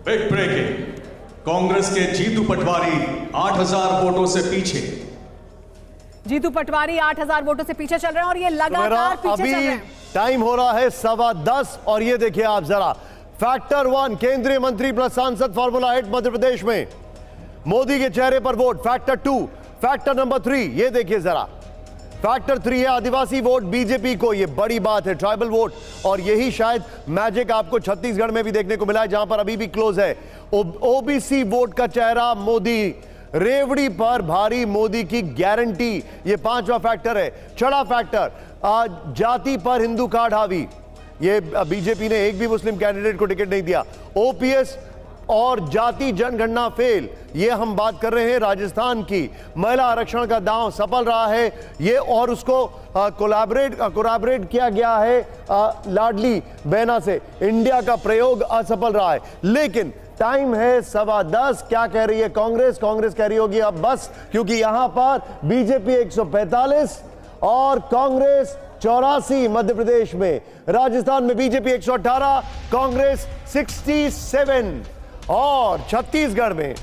Big breaking, Congress के जीतू पटवारी 8000 वोटों से पीछे। जीतू पटवारी 8000 वोटों से पीछे चल रहे हैं और ये लगातार पीछे चल रहे हैं। टाइम हो रहा है 10:15 और ये देखिए आप जरा, फैक्टर 1 केंद्रीय मंत्री प्लस सांसद फार्मूला हिट मध्य प्रदेश में, मोदी के चेहरे पर वोट। फैक्टर 2, फैक्टर नंबर 3 ये देखिए जरा, फैक्टर 3 है आदिवासी वोट बीजेपी को, ये बड़ी बात है, ट्राइबल वोट। और यही शायद मैजिक आपको छत्तीसगढ़ में भी देखने को मिला है, जहां पर अभी भी क्लोज है। ओबीसी वोट का चेहरा मोदी, रेवड़ी पर भारी मोदी की गारंटी, ये 5वां फैक्टर है। 6वां फैक्टर, जाति पर हिंदू कार्ड हावी, ये बीजेपी ने एक भी मुस्लिम कैंडिडेट को टिकट नहीं दिया। ओपीएस और जाति जनगणना फेल, ये हम बात कर रहे हैं राजस्थान की। महिला आरक्षण का दांव सफल रहा है ये, और उसको कोलैबोरेट किया गया है लाडली बहना से। इंडिया का प्रयोग असफल रहा है। लेकिन टाइम है 10:15। क्या कह रही है कांग्रेस? कांग्रेस कह रही होगी अब बस, क्योंकि यहां पर बीजेपी 145 और कांग्रेस 84 मध्य प्रदेश में। राजस्थान में बीजेपी 118, कांग्रेस 67 और छत्तीसगढ़ में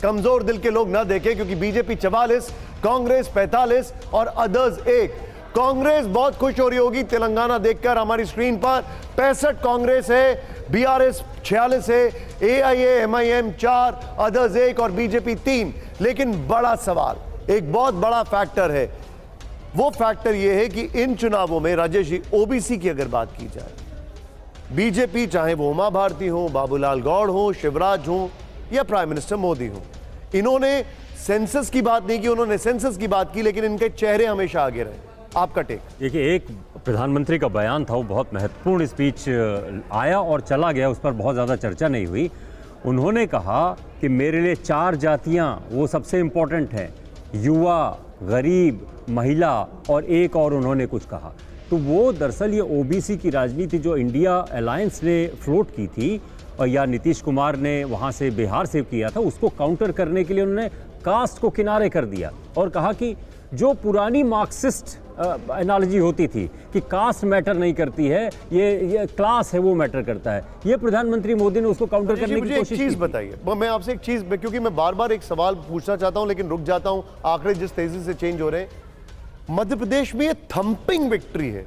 कमजोर दिल के लोग ना देखें, क्योंकि बीजेपी 44, कांग्रेस 45 और अदर्स 1। कांग्रेस बहुत खुश हो रही होगी तेलंगाना देखकर हमारी स्क्रीन पर। 65 कांग्रेस है, बीआरएस 46 है, एआईएमआईएम 4, अदर्स 1 और बीजेपी 3। लेकिन बड़ा सवाल, एक बहुत बड़ा फैक्टर है, वो फैक्टर यह है कि इन चुनावों में राजेश जी, ओबीसी की अगर बात की जाए, बीजेपी चाहे वो उमा भारती हो, बाबूलाल गौड़ हो, शिवराज हो या प्राइम मिनिस्टर मोदी हो, इन्होंने सेंसस की बात नहीं की, उन्होंने सेंसस की बात की, लेकिन इनके चेहरे हमेशा आगे रहे। आपका टेक? देखिए, एक प्रधानमंत्री का बयान था, वो बहुत महत्वपूर्ण स्पीच आया और चला गया, उस पर बहुत ज़्यादा चर्चा नहीं हुई। उन्होंने कहा कि मेरे लिए 4 जातियाँ वो सबसे इम्पोर्टेंट हैं, युवा, गरीब, महिला और एक और उन्होंने कुछ कहा। तो वो दरअसल ये ओबीसी की राजनीति जो इंडिया अलायंस ने फ्लोट की थी और या नीतीश कुमार ने वहाँ से बिहार से किया था, उसको काउंटर करने के लिए उन्होंने कास्ट को किनारे कर दिया और कहा कि जो पुरानी मार्क्सिस्ट एनालॉजी होती थी कि कास्ट मैटर नहीं करती है, ये क्लास है वो मैटर करता है, ये प्रधानमंत्री मोदी ने उसको काउंटर करने की कोशिश की। चीज बताइए, मैं आपसे एक चीज, क्योंकि मैं बार बार एक सवाल पूछना चाहता हूं लेकिन रुक जाता हूं, आंकड़े जिस तेजी से चेंज हो रहे हैं। मध्य प्रदेश में ये थंपिंग विक्ट्री है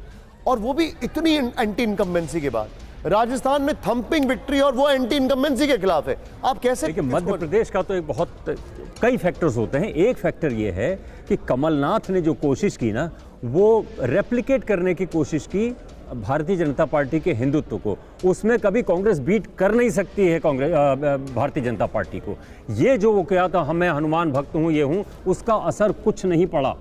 और वो भी इतनी एंटी इनकम्बेंसी के बाद। राजस्थान में थंपिंग विक्ट्री और वो एंटी इनकम्बेंसी के खिलाफ है। आप कैसे? देखिए, मध्य प्रदेश का तो एक बहुत कई फैक्टर्स होते हैं। एक फैक्टर ये है कि कमलनाथ ने जो कोशिश की ना, वो रेप्लिकेट करने की कोशिश की भारतीय जनता पार्टी के हिंदुत्व को। उसमें कभी कांग्रेस बीट कर नहीं सकती है भारतीय जनता पार्टी को। ये जो वो क्या था, मैं हनुमान भक्त हूँ, ये हूँ, उसका असर कुछ नहीं पड़ा।